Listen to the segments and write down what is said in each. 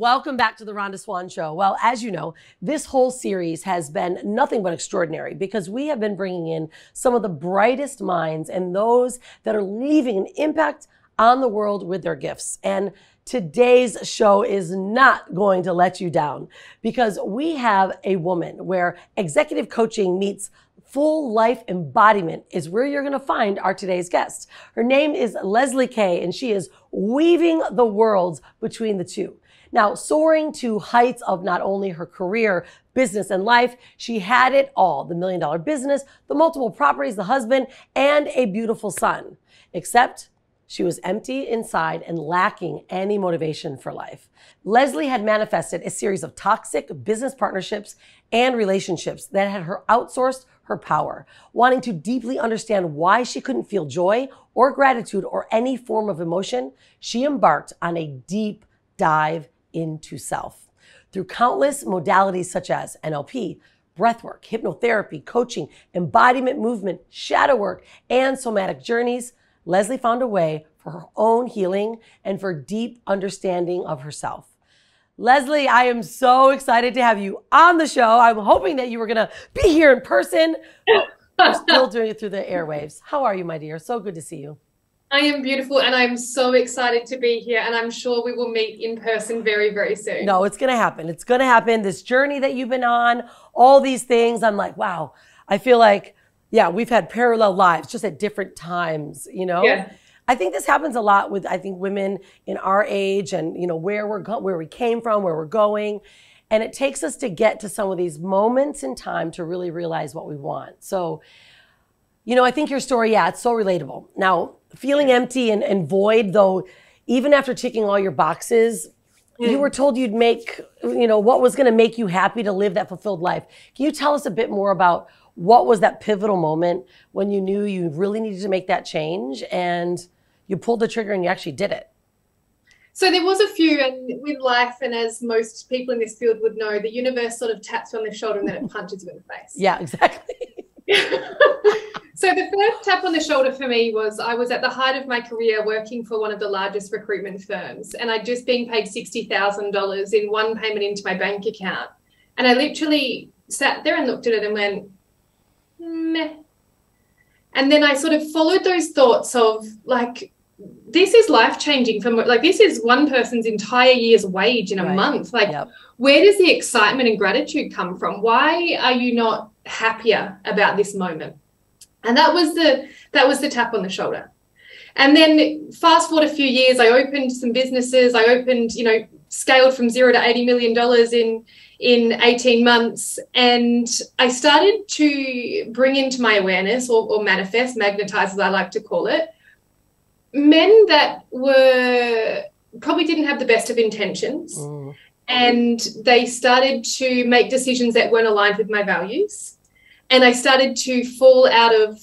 Welcome back to the Rhonda Swan Show. Well, as you know, this whole series has been nothing but extraordinary because we have been bringing in some of the brightest minds and those that are leaving an impact on the world with their gifts. And today's show is not going to let you down because we have a woman where executive coaching meets full life embodiment is where you're going to find our today's guest. Her name is Lezly Kaye, and she is weaving the worlds between the two. Now, soaring to heights of not only her career, business, and life, she had it all. The $1 million business, the multiple properties, the husband, and a beautiful son. Except she was empty inside and lacking any motivation for life. Lezly had manifested a series of toxic business partnerships and relationships that had her outsourced her power. Wanting to deeply understand why she couldn't feel joy or gratitude or any form of emotion, she embarked on a deep dive into self. Through countless modalities such as NLP, breathwork, hypnotherapy, coaching, embodiment movement, shadow work, and somatic journeys, Lezly found a way for her own healing and for deep understanding of herself. Lezly, I am so excited to have you on the show. I'm hoping that you were going to be here in person. We're still doing it through the airwaves. How are you, my dear? So good to see you. I am beautiful, and I'm so excited to be here, and I'm sure we will meet in person very, very soon. No, it's going to happen. It's going to happen. This journey that you've been on, all these things, I'm like, wow. I feel like, yeah, we've had parallel lives just at different times, you know? Yeah. I think this happens a lot with, I think, women in our age and, you know, where we came from, where we're going. And it takes us to get to some of these moments in time to really realize what we want. So, you know, I think your story, yeah, it's so relatable. Now, feeling empty and void, though, even after ticking all your boxes, you were told you'd make, you know, what was going to make you happy to live that fulfilled life. Can you tell us a bit more about what was that pivotal moment when you knew you really needed to make that change and you pulled the trigger and you actually did it? So there was a few, and with life, and as most people in this field would know, the universe sort of taps you on the shoulder and then it punches you in the face. Yeah, exactly. So the first tap on the shoulder for me was I was at the height of my career working for one of the largest recruitment firms, and I'd just been paid $60,000 in one payment into my bank account. And I literally sat there and looked at it and went, meh. And then I sort of followed those thoughts of like, this is life-changing. Like, this is one person's entire year's wage in a month. Like, where does the excitement and gratitude come from? Why are you not happier about this moment? And that was the tap on the shoulder. And then fast forward a few years, I opened some businesses. I opened, you know, scaled from $0 to $80 million in 18 months. And I started to bring into my awareness or manifest, magnetize as I like to call it, men that were probably didn't have the best of intentions. And they started to make decisions that weren't aligned with my values. And I started to fall out of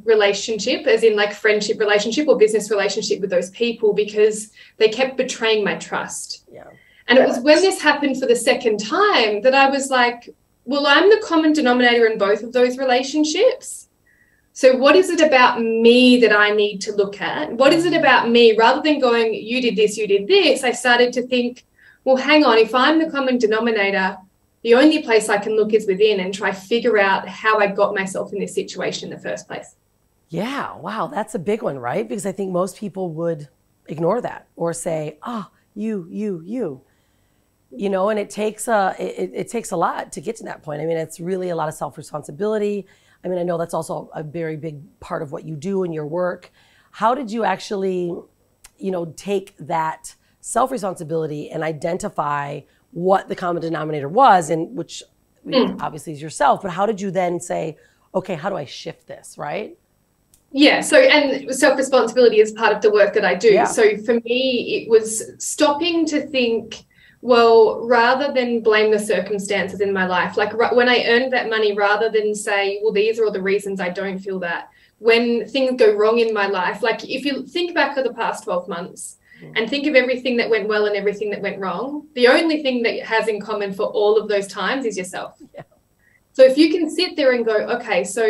relationship, as in like friendship relationship or business relationship with those people because they kept betraying my trust. Yeah. And it was when this happened for the second time that I was like, well, I'm the common denominator in both of those relationships. So what is it about me that I need to look at? What is it about me? Rather than going, you did this, I started to think, well, hang on, if I'm the common denominator, the only place I can look is within and try figure out how I got myself in this situation in the first place. Yeah, wow, that's a big one, right? Because I think most people would ignore that or say, you know, and it takes it takes a lot to get to that point. I mean, it's really a lot of self-responsibility. I mean, I know that's also a very big part of what you do in your work. How did you actually, you know, take that self-responsibility and identify what the common denominator was, and which obviously is yourself, but how did you then say, okay, how do I shift this, right? Yeah, so, and self-responsibility is part of the work that I do. Yeah. So for me, it was stopping to think, well, rather than blame the circumstances in my life, like when I earned that money, rather than say, well, these are all the reasons I don't feel that, when things go wrong in my life, like if you think back to the past 12 months, and think of everything that went well and everything that went wrong, the only thing that has in common for all of those times is yourself. Yeah. So if you can sit there and go, okay, so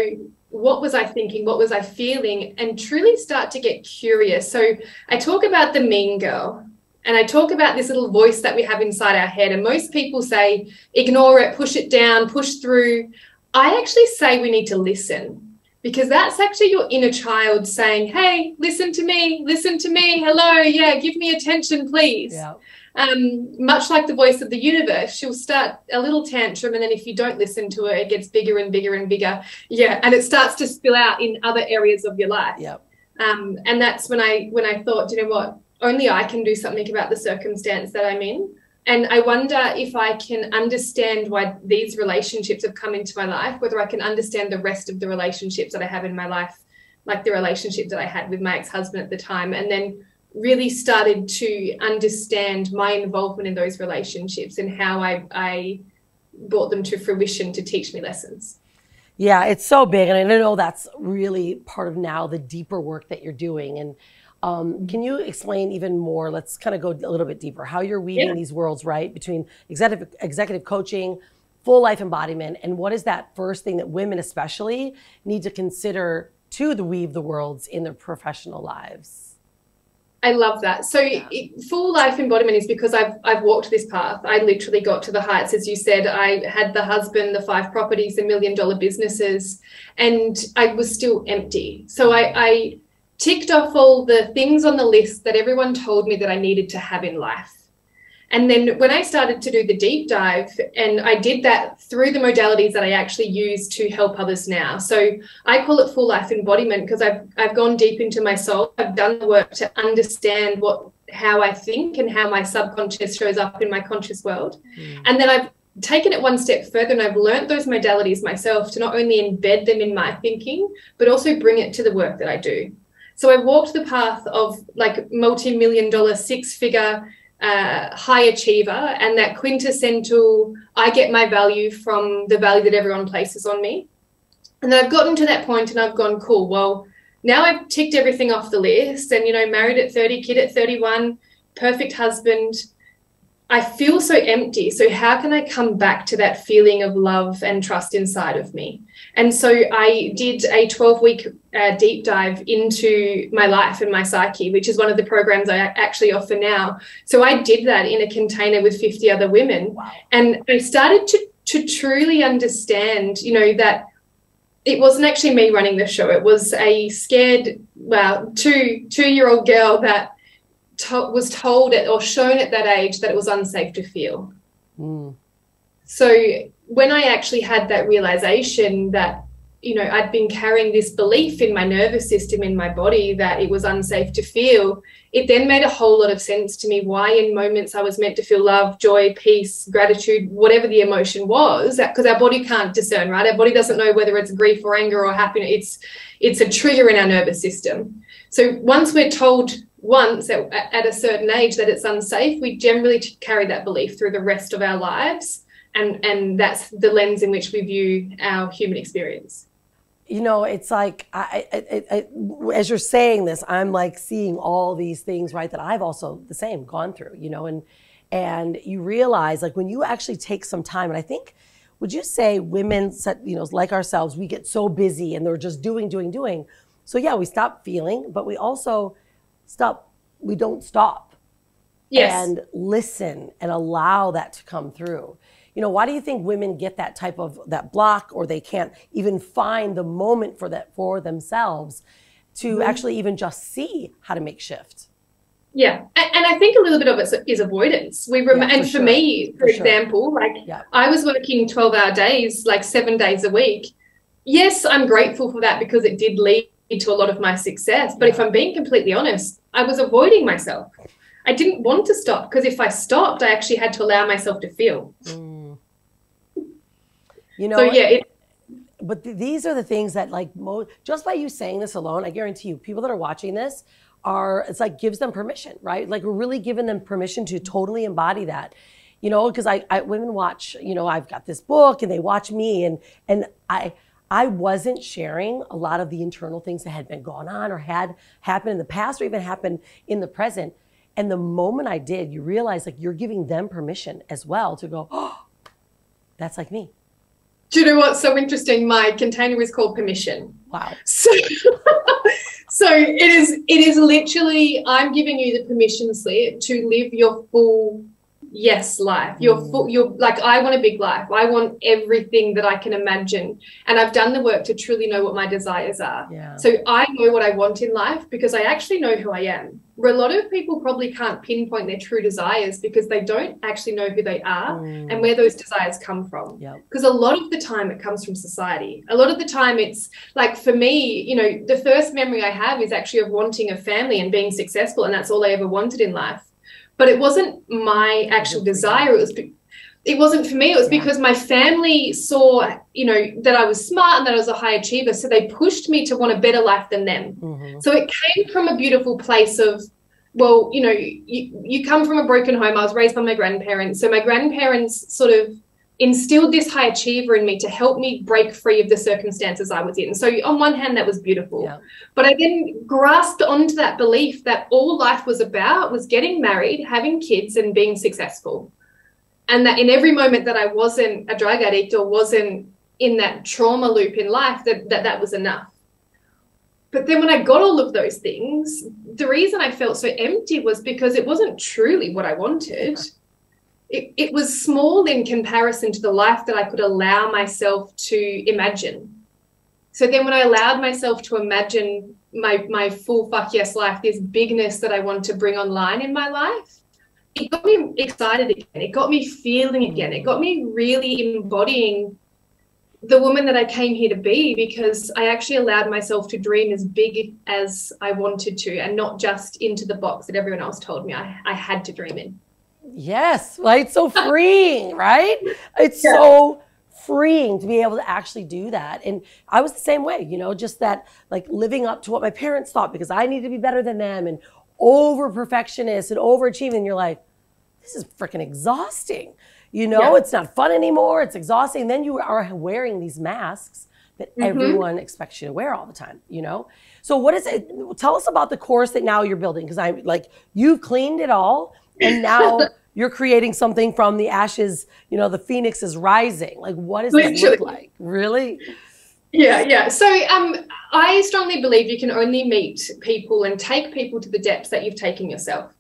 what was I thinking? What was I feeling? And truly start to get curious. So I talk about the mean girl. And I talk about this little voice that we have inside our head. And most people say, ignore it, push it down, push through. I actually say we need to listen, because that's actually your inner child saying, hey, listen to me, hello, yeah, give me attention, please. Yeah. Much like the voice of the universe, she'll start a little tantrum, and then if you don't listen to her, it gets bigger and bigger and bigger. Yeah, and it starts to spill out in other areas of your life. Yep. And that's when I thought, you know what, only I can do something about the circumstance that I'm in. And I wonder if I can understand why these relationships have come into my life, whether I can understand the rest of the relationships that I have in my life, like the relationship that I had with my ex-husband at the time, and then really started to understand my involvement in those relationships and how I brought them to fruition to teach me lessons. Yeah, it's so big. And I know that's really part of now the deeper work that you're doing. And can you explain even more, let's kind of go a little bit deeper, how you're weaving these worlds, right, between executive coaching, full life embodiment, and what is that first thing that women especially need to consider to weave the worlds in their professional lives? I love that. So full life embodiment is because I've walked this path. I literally got to the heights. As you said, I had the husband, the 5 properties, the $1 million businesses, and I was still empty. So I ticked off all the things on the list that everyone told me that I needed to have in life. And then when I started to do the deep dive, and I did that through the modalities that I actually use to help others now. So I call it full life embodiment because I've gone deep into my soul. I've done the work to understand how I think and how my subconscious shows up in my conscious world. And then I've taken it one step further, and I've learned those modalities myself to not only embed them in my thinking, but also bring it to the work that I do. So I walked the path of like multi-million-dollar, 6-figure, high achiever, and that quintessential, I get my value from the value that everyone places on me. And then I've gotten to that point and I've gone, cool, well, now I've ticked everything off the list and, you know, married at 30, kid at 31, perfect husband. I feel so empty. So how can I come back to that feeling of love and trust inside of me? And so I did a 12-week deep dive into my life and my psyche, which is one of the programs I actually offer now. So I did that in a container with 50 other women. Wow. And I started to truly understand, you know, that it wasn't actually me running the show. It was a scared, well, two-year-old girl that was told it or shown at that age that it was unsafe to feel. So when I actually had that realization that, you know, I'd been carrying this belief in my nervous system, in my body, that it was unsafe to feel, it then made a whole lot of sense to me why in moments I was meant to feel love, joy, peace, gratitude, whatever the emotion was, because our body can't discern, right? Our body doesn't know whether it's grief or anger or happiness. It's a trigger in our nervous system. So once we're told once at a certain age that it's unsafe, we generally carry that belief through the rest of our lives. And that's the lens in which we view our human experience. You know, it's like, as you're saying this, I'm like seeing all these things, right, that I've also the same gone through, you know, and you realize like when you actually take some time, and I think, would you say women, you know, like ourselves, we get so busy and they're just doing. So yeah, we stop feeling, but we also we don't stop. Yes. And listen and allow that to come through. You know, why do you think women get that type of that block, or they can't even find the moment for that for themselves to actually even just see how to make shift? Yeah. And I think a little bit of it is avoidance. For me, for example, like I was working 12-hour days, like 7 days a week. Yes, I'm grateful for that because it did lead to a lot of my success. But if I'm being completely honest, I was avoiding myself. I didn't want to stop because if I stopped, I actually had to allow myself to feel. You know, so but these are the things that like just by you saying this alone, I guarantee you people that are watching this it's like gives them permission, right? Like we're really giving them permission to totally embody that, you know, because women watch, you know, I've got this book and they watch me and I wasn't sharing a lot of the internal things that had been going on or had happened in the past or even happened in the present. And the moment I did, you realize like you're giving them permission as well to go, oh, that's like me. Do you know what's so interesting? My container is called Permission. Wow. So it is literally, I'm giving you the permission slip to live your full yes life. Your like, I want a big life. I want everything that I can imagine. And I've done the work to truly know what my desires are. Yeah. So I know what I want in life because I actually know who I am. Where a lot of people probably can't pinpoint their true desires because they don't actually know who they are and where those desires come from. Because a lot of the time it comes from society. A lot of the time it's like, for me, you know, the first memory I have is actually of wanting a family and being successful, and that's all I ever wanted in life. But it wasn't my actual desire. It wasn't for me. It was because my family saw, you know, that I was smart and that I was a high achiever. So they pushed me to want a better life than them. So it came from a beautiful place of, well, you know, you come from a broken home. I was raised by my grandparents. So my grandparents sort of instilled this high achiever in me to help me break free of the circumstances I was in. So on one hand, that was beautiful. But I then grasped onto that belief that all life was about was getting married, having kids, and being successful. And that in every moment that I wasn't a drug addict or wasn't in that trauma loop in life, that was enough. But then when I got all of those things, the reason I felt so empty was because it wasn't truly what I wanted. It was small in comparison to the life that I could allow myself to imagine. So then when I allowed myself to imagine my full fuck yes life, this bigness that I want to bring online in my life, it got me excited again. It got me feeling again. It got me really embodying the woman that I came here to be, because I actually allowed myself to dream as big as I wanted to, and not just into the box that everyone else told me I had to dream in. Yes, right. So freeing, right? It's so freeing to be able to actually do that. And I was the same way, you know, just that, like, living up to what my parents thought because I need to be better than them, and over perfectionist and overachieving. And you're like, this is freaking exhausting. You know, it's not fun anymore. It's exhausting. And then you are wearing these masks that everyone expects you to wear all the time, you know? So what is it? Tell us about the course that now you're building. Because I'm like, you've cleaned it all, and now you're creating something from the ashes. You know, the phoenix is rising. Like, what does this look like? Really? Yeah. So I strongly believe you can only meet people and take people to the depths that you've taken yourself.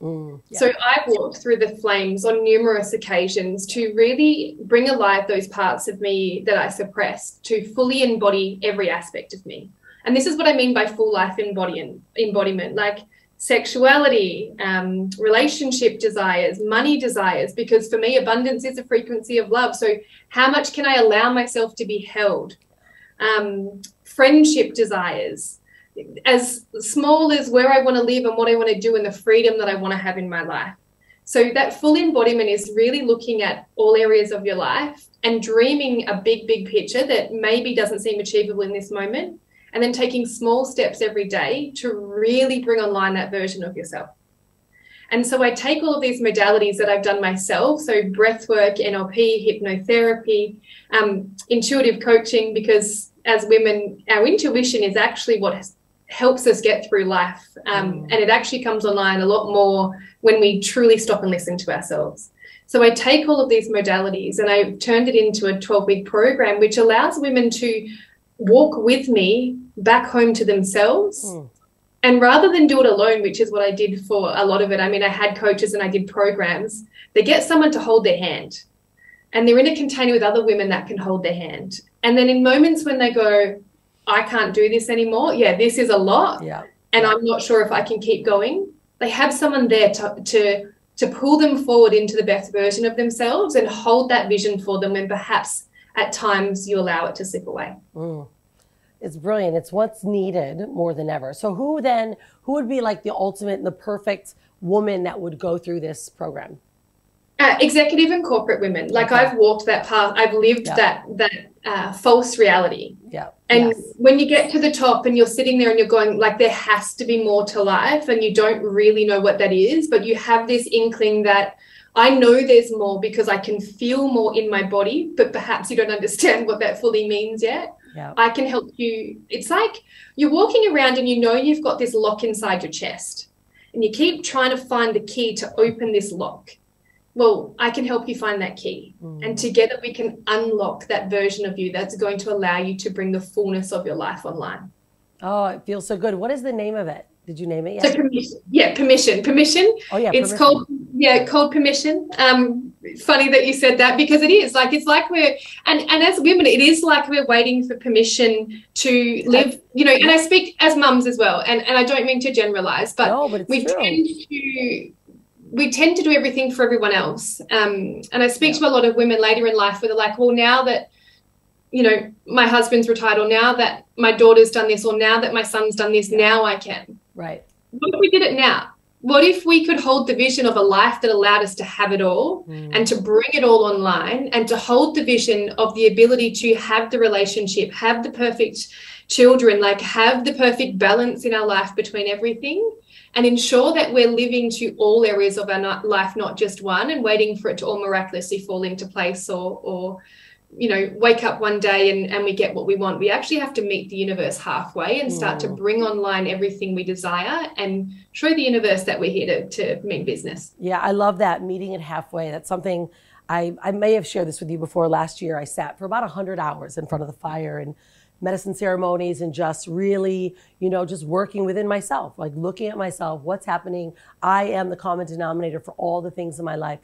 So I've walked through the flames on numerous occasions to really bring alive those parts of me that I suppressed, to fully embody every aspect of me. And this is what I mean by full life embodiment, like sexuality, relationship desires, money desires, because for me, abundance is a frequency of love. So how much can I allow myself to be held? Friendship desires, as small as where I want to live and what I want to do and the freedom that I want to have in my life. So that full embodiment is really looking at all areas of your life and dreaming a big, big picture that maybe doesn't seem achievable in this moment, and then taking small steps every day to really bring online that version of yourself. And so I take all of these modalities that I've done myself, so breathwork, NLP, hypnotherapy, intuitive coaching, because as women, our intuition is actually what helps us get through life. And it actually comes online a lot more when we truly stop and listen to ourselves. So I take all of these modalities and I've turned it into a 12-week program, which allows women to walk with me back home to themselves. And rather than do it alone, which is what I did for a lot of it, I mean, I had coaches and I did programs, they get someone to hold their hand. And they're in a container with other women that can hold their hand. And then in moments when they go, I can't do this anymore. Yeah, this is a lot. And I'm not sure if I can keep going. They have someone there to pull them forward into the best version of themselves and hold that vision for them when perhaps at times you allow it to slip away. It's brilliant. It's what's needed more than ever. So who would be like the ultimate and the perfect woman that would go through this program? Executive and corporate women. Like, I've walked that path. I've lived that false reality. And when you get to the top and you're sitting there and you're going, like, there has to be more to life, and you don't really know what that is, but you have this inkling that I know there's more because I can feel more in my body, but perhaps you don't understand what that fully means yet. I can help you. It's like you're walking around and you know you've got this lock inside your chest and you keep trying to find the key to open this lock. Well, I can help you find that key. And together we can unlock that version of you that's going to allow you to bring the fullness of your life online. Oh, it feels so good. What is the name of it? Did you name it yet? So permission. Yeah, permission. Oh yeah, it's permission. called permission. Funny that you said that, because it's like we're and as women, it is like we're waiting for permission to live, you know. And I speak as mums as well, and I don't mean to generalize, but, no, but it's true. We tend to do everything for everyone else. And I speak to a lot of women later in life where they're like, well, now that, you know, my husband's retired, or now that my daughter's done this, or now that my son's done this, now I can. Right. What if we did it now? What if we could hold the vision of a life that allowed us to have it all and to bring it all online, and to hold the vision of the ability to have the relationship, have the perfect children, like have the perfect balance in our life between everything, and ensure that we're living to all areas of our life, not just one, and waiting for it to all miraculously fall into place, or you know, wake up one day and we get what we want. We actually have to meet the universe halfway and start to bring online everything we desire and show the universe that we're here to mean business. Yeah, I love that, meeting it halfway. That's something I may have shared this with you before. Last year, I sat for about 100 hours in front of the fire and medicine ceremonies, and just really, you know, just working within myself, like looking at myself, what's happening. I am the common denominator for all the things in my life.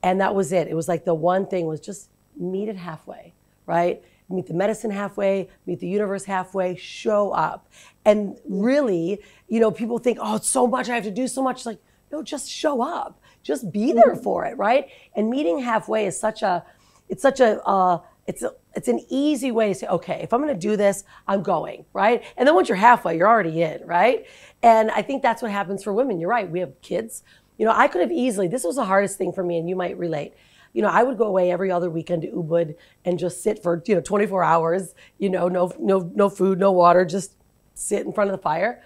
And that was it. It was like the one thing was just meet it halfway, right? Meet the medicine halfway, meet the universe halfway, show up. And really, you know, people think, oh, it's so much, I have to do so much. Like, no, just show up. Just be there for it, right? And meeting halfway is it's an easy way to say, okay, if I'm going to do this, I'm going, right? And then once you're halfway, you're already in, right? And I think that's what happens for women. You're right. We have kids. You know, I could have easily, this was the hardest thing for me, and you might relate. You know, I would go away every other weekend to Ubud and just sit for, 24 hours, no food, no water, just sit in front of the fire.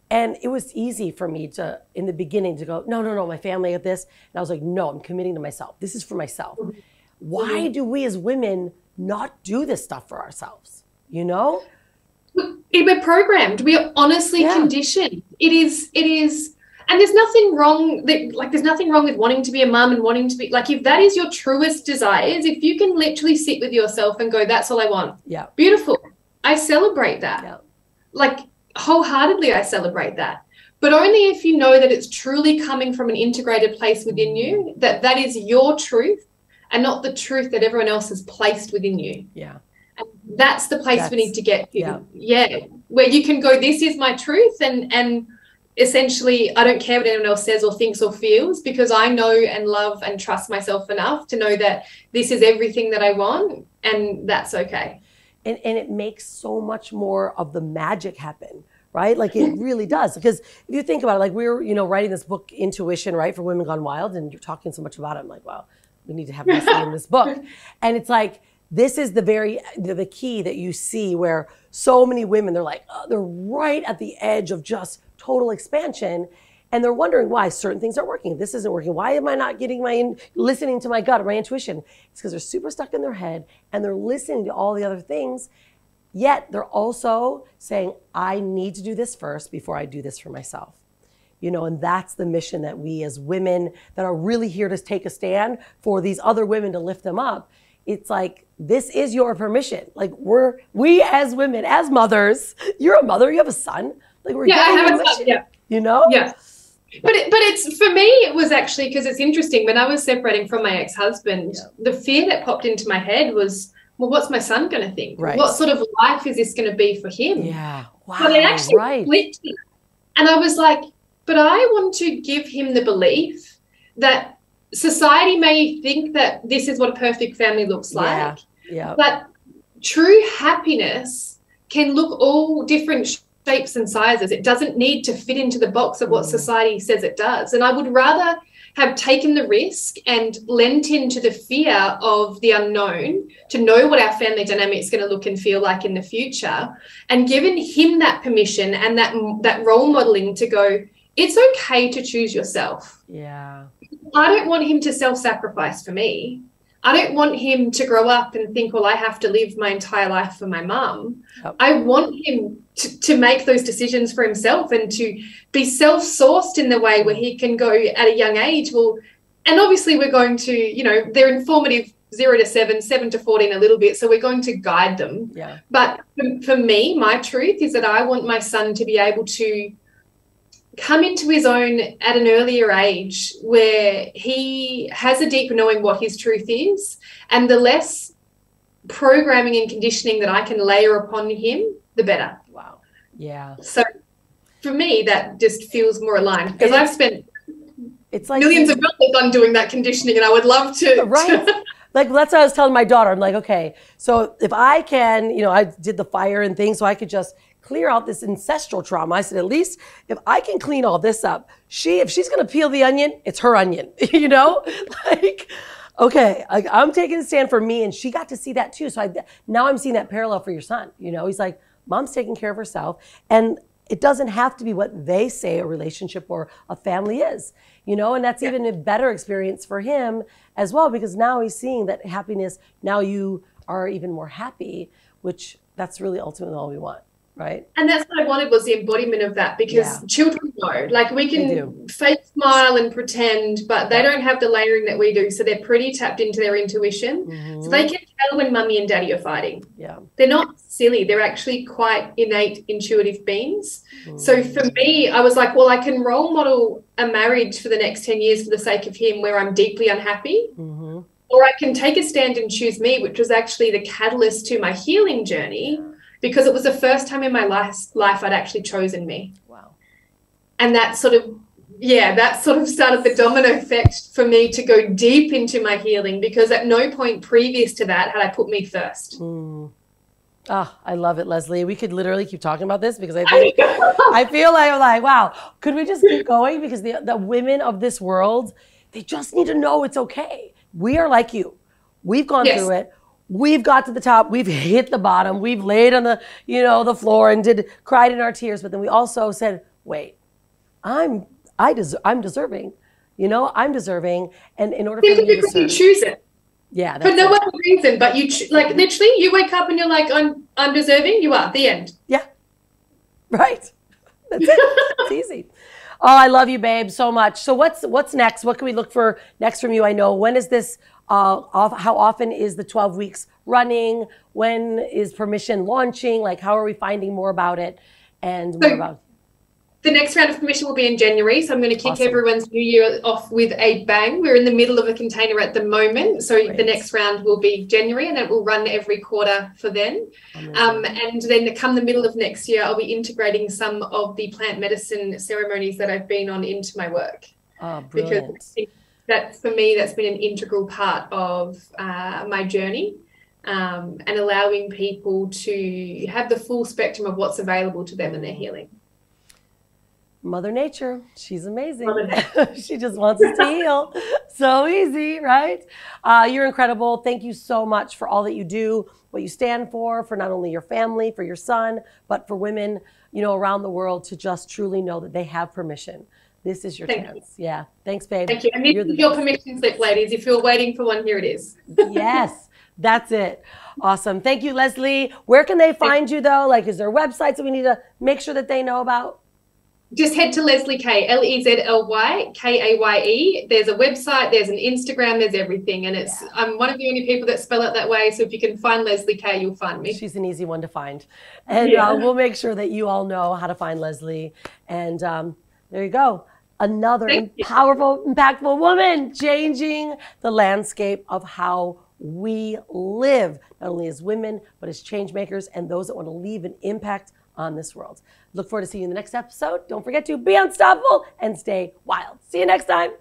And it was easy for me to, in the beginning, to go, no, my family at this. And I was like, no, I'm committing to myself. This is for myself. Why do we as women not do this stuff for ourselves? You know? We're programmed. We are honestly conditioned. It is, and there's nothing wrong. There's nothing wrong with wanting to be a mum and wanting to be, like, if that is your truest desires, if you can literally sit with yourself and go, that's all I want. Yeah. Beautiful. I celebrate that. Yeah. Like, wholeheartedly, I celebrate that. But only if you know that it's truly coming from an integrated place within you, that is your truth and not the truth that everyone else has placed within you. Yeah. And that's the place we need to get to. Yeah. Where you can go, this is my truth, and essentially I don't care what anyone else says or thinks or feels, because I know and love and trust myself enough to know that this is everything that I want, and that's okay. And it makes so much more of the magic happen, right? Like, it really does. Because if you think about it, like, we were, writing this book, Intuition, right, for Women Gone Wild, and you're talking so much about it. I'm like, wow, we need to have this in this book. And it's like, this is the key that you see, where so many women, they're like, they're right at the edge of just total expansion. And they're wondering why certain things aren't working. This isn't working. Why am I not getting listening to my gut or my intuition? It's because they're super stuck in their head and they're listening to all the other things. Yet they're also saying, I need to do this first before I do this for myself. And that's the mission that we as women that are really here to take a stand for these other women, to lift them up. It's like, this is your permission. Like, we as women, as mothers, you're a mother, you have a son. Like, we're getting I have a son, Yeah. Yeah. But it's, for me, it was actually, because it's interesting, when I was separating from my ex-husband, the fear that popped into my head was, well, what's my son going to think? Right. What sort of life is this going to be for him? Yeah. Wow. But it actually flipped it. And I was like, but I want to give him the belief that society may think that this is what a perfect family looks like. Yeah. But true happiness can look all different shapes and sizes. It doesn't need to fit into the box of what society says it does. And I would rather have taken the risk and lent into the fear of the unknown to know what our family dynamic is going to look and feel like in the future, and given him that permission and that role modeling to go, it's okay to choose yourself. Yeah. I don't want him to self-sacrifice for me. I don't want him to grow up and think, well, I have to live my entire life for my mum. Yep. I want him to make those decisions for himself and to be self-sourced in the way where he can go at a young age, well, and obviously we're going to, you know, they're informative 0 to 7, 7 to 14 a little bit. So we're going to guide them. Yeah. But for me, my truth is that I want my son to be able to come into his own at an earlier age where he has a deeper knowing what his truth is, and the less programming and conditioning that I can layer upon him, the better. Wow. Yeah. So for me, that just feels more aligned, because I've spent like millions of dollars on doing that conditioning, and I would love to. Right. Like, that's what I was telling my daughter. I'm like, okay, so if I can, you know, I did the fire and things, so I could just clear out this ancestral trauma. I said, at least if I can clean all this up, if she's going to peel the onion, it's her onion, you know? Like, okay, I'm taking a stand for me, and she got to see that too. So now I'm seeing that parallel for your son. You know, he's like, mom's taking care of herself, and it doesn't have to be what they say a relationship or a family is, you know, and that's even a better experience for him as well, because now he's seeing that happiness, now you are even more happy, which that's really ultimately all we want. Right. And that's what I wanted, was the embodiment of that, because children know, like, we can fake smile and pretend, but they don't have the layering that we do. So they're pretty tapped into their intuition. So they can tell when mummy and daddy are fighting. Yeah. They're not silly. They're actually quite innate, intuitive beings. So for me, I was like, well, I can role model a marriage for the next 10 years for the sake of him where I'm deeply unhappy. Or I can take a stand and choose me, which was actually the catalyst to my healing journey. Because it was the first time in my life I'd actually chosen me. Wow. And that sort of started the domino effect for me to go deep into my healing, because at no point previous to that had I put me first. Oh, I love it, Lezly. We could literally keep talking about this, because I feel like, wow, could we just keep going? Because the women of this world, they just need to know it's okay. We are like you. We've gone through it. We've got to the top. We've hit the bottom. We've laid on the, you know, the floor and cried in our tears. But then we also said, wait, I'm deserving. You know, I'm deserving. And in order for me to because you choose it. Yeah. For no other reason, but you like, literally, you wake up and you're like, I'm deserving. You are. The end. Yeah. Right. That's it. It's easy. Oh, I love you, babe, so much. So what's next? What can we look for next from you? I know, when is this how often is the 12 weeks running? When is permission launching? Like, how are we finding more about it and more about? The next round of permission will be in January. So I'm going to kick everyone's new year off with a bang. We're in the middle of a container at the moment. So the next round will be January, and it will run every quarter for then. And then come the middle of next year, I'll be integrating some of the plant medicine ceremonies that I've been on into my work. Oh, brilliant. Because that, for me, that's been an integral part of my journey, and allowing people to have the full spectrum of what's available to them in their healing. Mother Nature, she's amazing. She just wants us to heal. So easy, right? You're incredible. Thank you so much for all that you do, what you stand for not only your family, for your son, but for women, you know, around the world, to just truly know that they have permission. This is your chance. Yeah. Thanks, babe. Thank you. And this is your permission slip, ladies. If you're waiting for one, here it is. Yes, that's it. Awesome. Thank you, Lezly. Where can they find you, though? Like, is there websites that we need to make sure that they know about? Just head to Lezly Kaye, Lezly Kaye. There's a website, there's an Instagram, there's everything. And I'm one of the only people that spell it that way. So if you can find Lezly Kaye, you'll find me. She's an easy one to find. And we'll make sure that you all know how to find Lezly. And there you go. Another powerful, impactful woman changing the landscape of how we live, not only as women, but as change makers and those that want to leave an impact on this world. Look forward to seeing you in the next episode. Don't forget to be unstoppable and stay wild. See you next time.